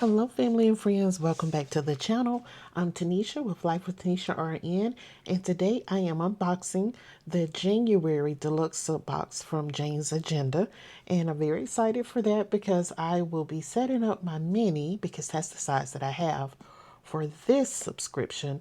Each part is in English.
Hello, family and friends. Welcome back to the channel. I'm Tanisha with Life with Tanisha RN, and today I am unboxing the January Deluxe box from Jane's Agenda. And I'm very excited for that because I will be setting up my mini, because that's the size that I have for this subscription.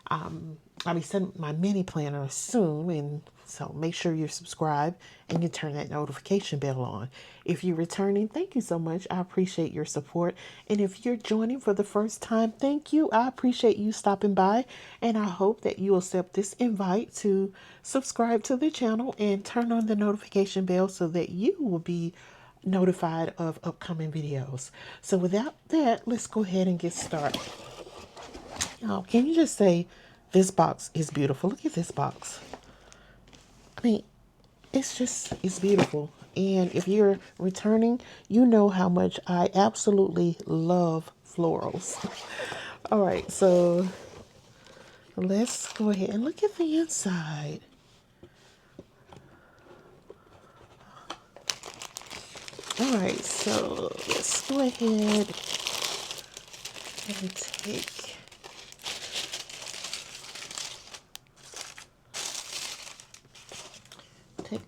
I'll be sending my mini planner soon, and so make sure you're subscribed and you turn that notification bell on. If you're returning, thank you so much. I appreciate your support. And if you're joining for the first time, thank you. I appreciate you stopping by, and I hope that you accept this invite to subscribe to the channel and turn on the notification bell so that you will be notified of upcoming videos. So without that, let's go ahead and get started. Now, can you just say this box is beautiful? Look at this box. I mean, it's beautiful. And if you're returning, you know how much I absolutely love florals. All right, so let's go ahead and look at the inside. All right, so let's go ahead and take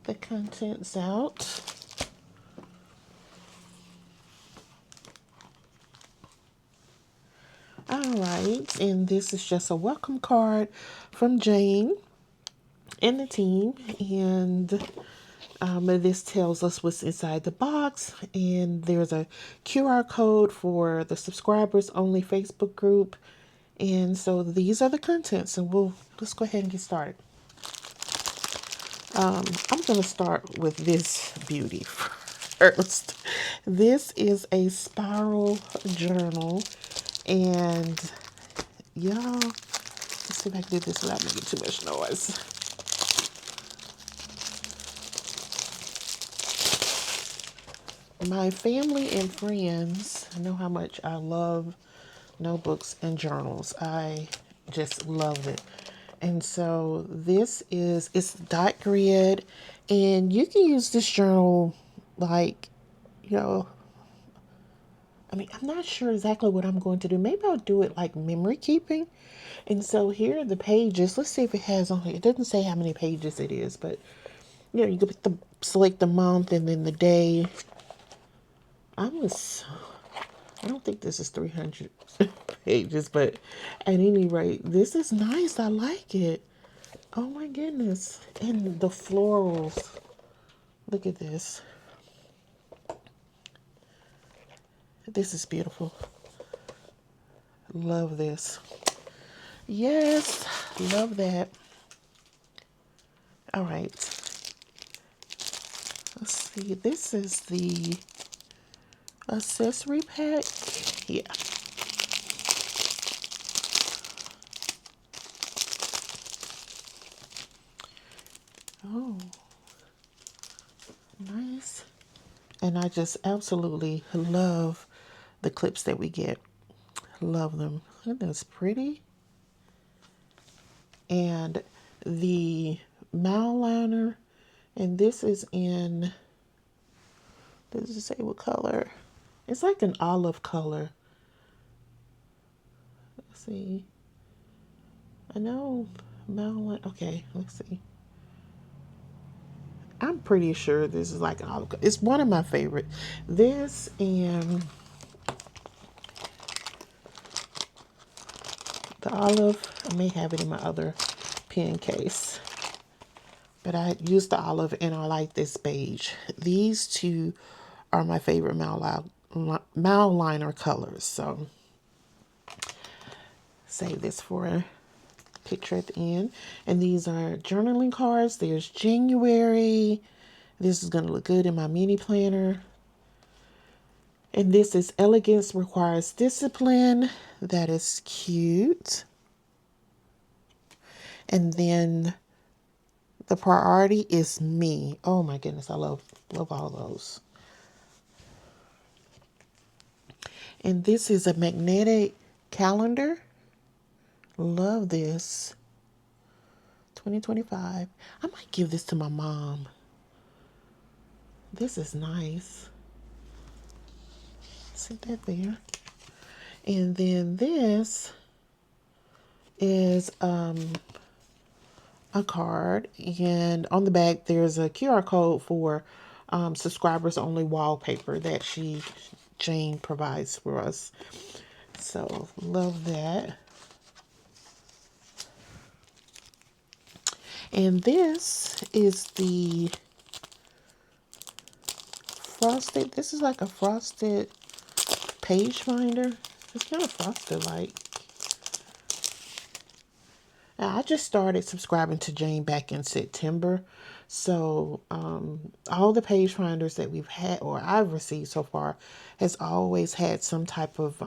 the contents out. All right, and this is just a welcome card from Jane and the team, and this tells us what's inside the box, and there's a QR code for the subscribers only Facebook group. And so these are the contents, and let's go ahead and get started. I'm going to start with this beauty first. This is a spiral journal, and y'all, let's see if I can do this without making too much noise. My family and friends know how much I love notebooks and journals. I just love it. And so it's dot grid, and you can use this journal like, you know, I mean, I'm not sure exactly what I'm going to do. Maybe I'll do it like memory keeping. And so here are the pages. Let's see if it has on here. It doesn't say how many pages it is, but you can select the month and then the day. I don't think this is 300 pages, but at any rate, this is nice. I like it. Oh my goodness. And the florals. Look at this. This is beautiful. Love this. Yes, love that. All right. Let's see. This is the accessory pack. Yeah. Oh, nice. And I just absolutely love the clips that we get. Love them. Isn't this pretty? And the mouth liner, and this is in, does it say what color? It's like an olive color. Let's see. I know mouth liner. Okay, let's see. I'm pretty sure this is like an olive color. It's one of my favorite. This and the olive. I may have it in my other pen case, but I use the olive and I like this beige. These two are my favorite mouth liner colors. So save this for a picture at the end. And these are journaling cards. There's January. This is going to look good in my mini planner. And this is Elegance Requires Discipline. That is cute. And then the priority is me. Oh my goodness, I love all those. And this is a magnetic calendar. Love this. 2025. I might give this to my mom. This is nice. See that there? And then this is a card, and on the back there's a QR code for subscribers only wallpaper that Jane provides for us. So love that. And this is the frosted, this is like a frosted page finder. It's kind of frosted like. Now, I just started subscribing to Jane back in September. So all the page finders that we've had or I've received so far has always had some type of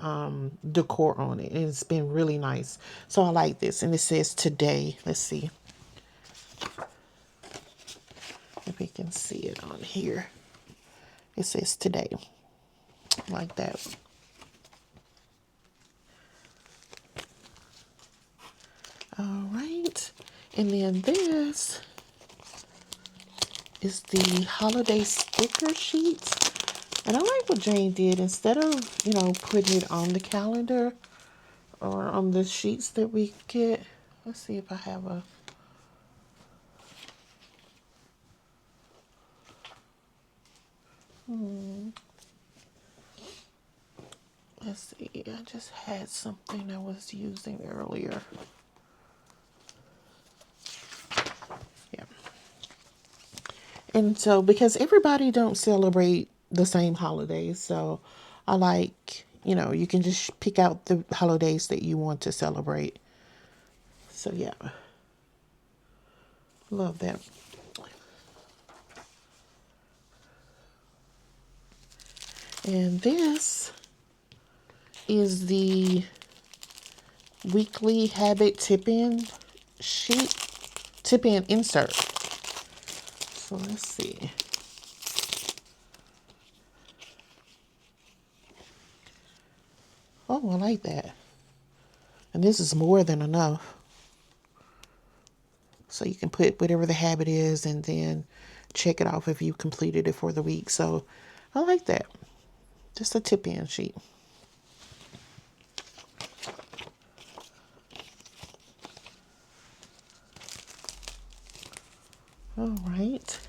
decor on it. And it's been really nice. So I like this. And it says today. Let's see if we can see it on here. It says today. Like that. All right. And then this is the holiday sticker sheets. And I like what Jane did. Instead of, putting it on the calendar or on the sheets that we get. Let's see if I have a... Let's see. I just had something I was using earlier. Yeah. And so, because everybody don't celebrate the same holidays, so I like, you can just pick out the holidays that you want to celebrate. So yeah, love that. And this is the weekly habit tip-in sheet, tip-in insert. So let's see. Oh, I like that. And this is more than enough. So you can put whatever the habit is and then check it off if you completed it for the week. So I like that. Just a tip-in sheet. All right.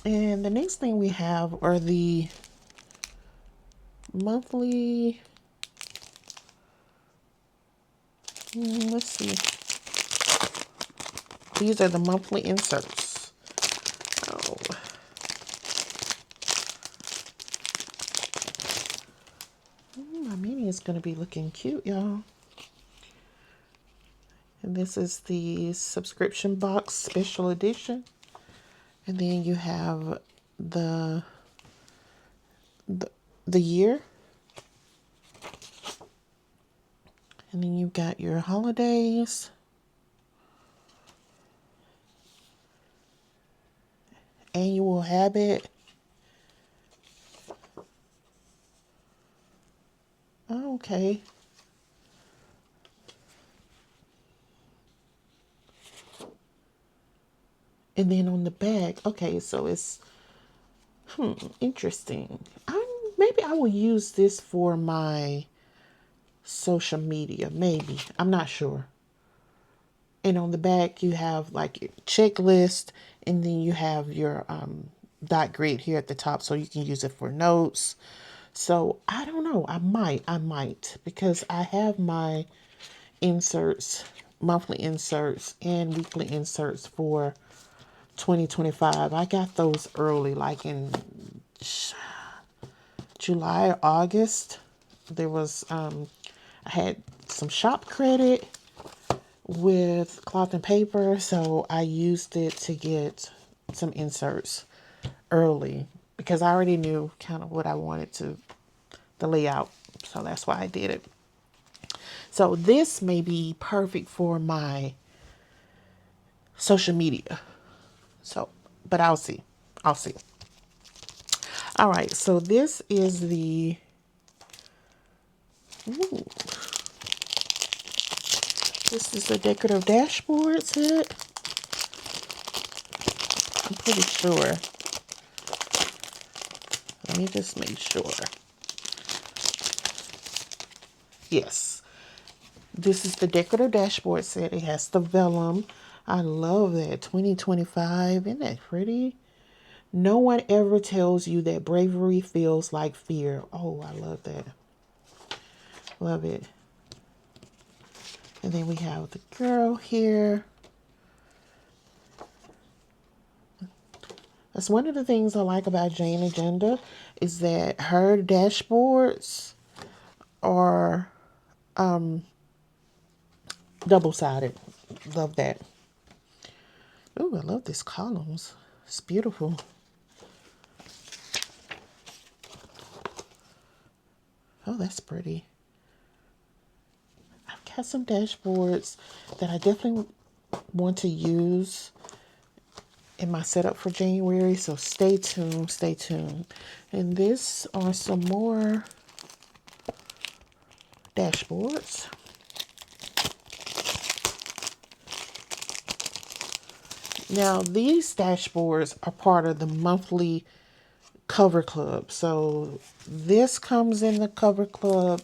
And the next thing we have are the monthly, let's see. These are the monthly inserts. Oh. My mini is going to be looking cute, y'all. And this is the subscription box special edition. And then you have the year. And then you've got your holidays. Annual habit. Oh, okay. And then on the back, okay, so it's interesting. Maybe I will use this for my social media. Maybe. I'm not sure. And on the back, you have like your checklist, and then you have your dot grid here at the top, so you can use it for notes. So I don't know. I might, because I have my inserts, monthly inserts and weekly inserts for 2025. I got those early, like in July or August. There was, I had some shop credit with cloth and paper, so I used it to get some inserts early because I already knew kind of what I wanted the layout. So that's why I did it. So this may be perfect for my social media. So, but I'll see. I'll see. All right. So this is the, this is the decorative dashboard set. I'm pretty sure. Let me just make sure. Yes. This is the decorative dashboard set. It has the vellum. I love that. 2025. Isn't that pretty? No one ever tells you that bravery feels like fear. Oh, I love that. Love it. And then we have the girl here. That's one of the things I like about Jane Agenda is that her dashboards are double-sided. Love that. Oh, I love these columns. It's beautiful. Oh, that's pretty. I've got some dashboards that I definitely want to use in my setup for January, so stay tuned, stay tuned. And this are some more dashboards. Now, these dashboards are part of the monthly cover club. So this comes in the cover club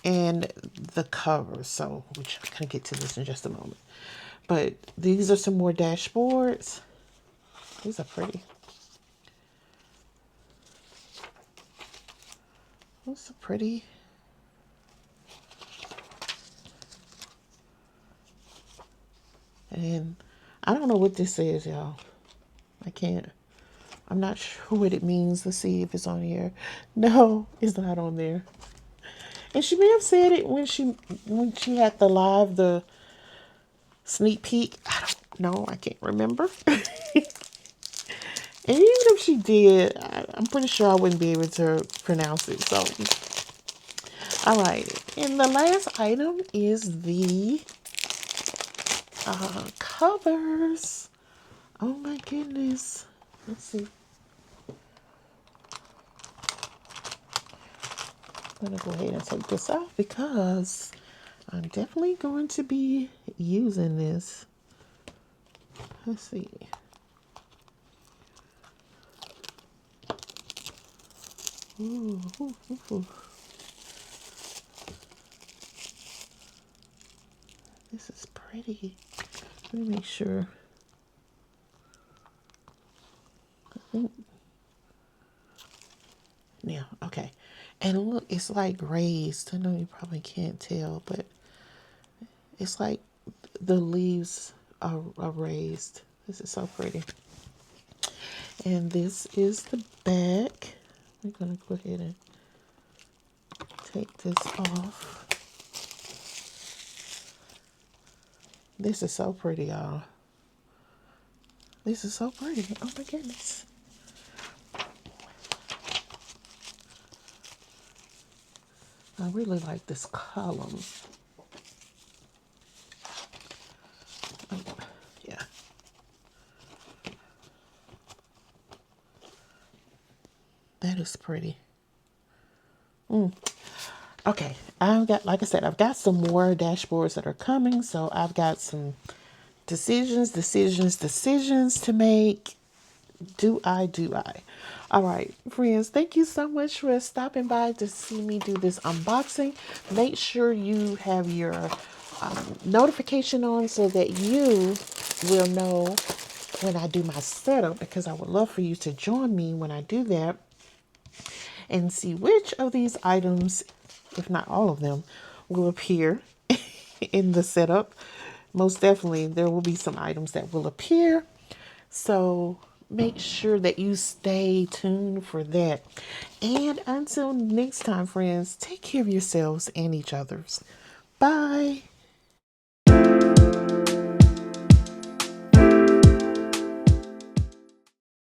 and the cover. So, which I'm going to get to this in just a moment. But these are some more dashboards. These are pretty. Those are pretty. And I don't know what this is, y'all. I'm not sure what it means. Let's see if it's on here. No, it's not on there. And she may have said it when she had the sneak peek. I don't know. I can't remember. And even if she did, I'm pretty sure I wouldn't be able to pronounce it. So, all right. And the last item is the covers. Oh my goodness. Let's see. I'm going to go ahead and take this off because I'm definitely going to be using this. Let's see. Ooh, ooh, ooh, ooh. This is pretty. Let me make sure. I think. Yeah, okay. And look, it's like raised. I know you probably can't tell, but it's like the leaves are raised. This is so pretty. And this is the back. I'm going to go ahead and take this off. This is so pretty, y'all. This is so pretty. Oh my goodness. I really like this column. Yeah. That is pretty. Okay, I've got, like I said, I've got some more dashboards that are coming. So I've got some decisions to make. Do I? All right, friends, thank you so much for stopping by to see me do this unboxing. Make sure you have your notification on so that you will know when I do my setup, because I would love for you to join me when I do that and see which of these items, if not all of them, will appear in the setup. Most definitely, there will be some items that will appear. So make sure that you stay tuned for that. And until next time, friends, take care of yourselves and each other's. Bye.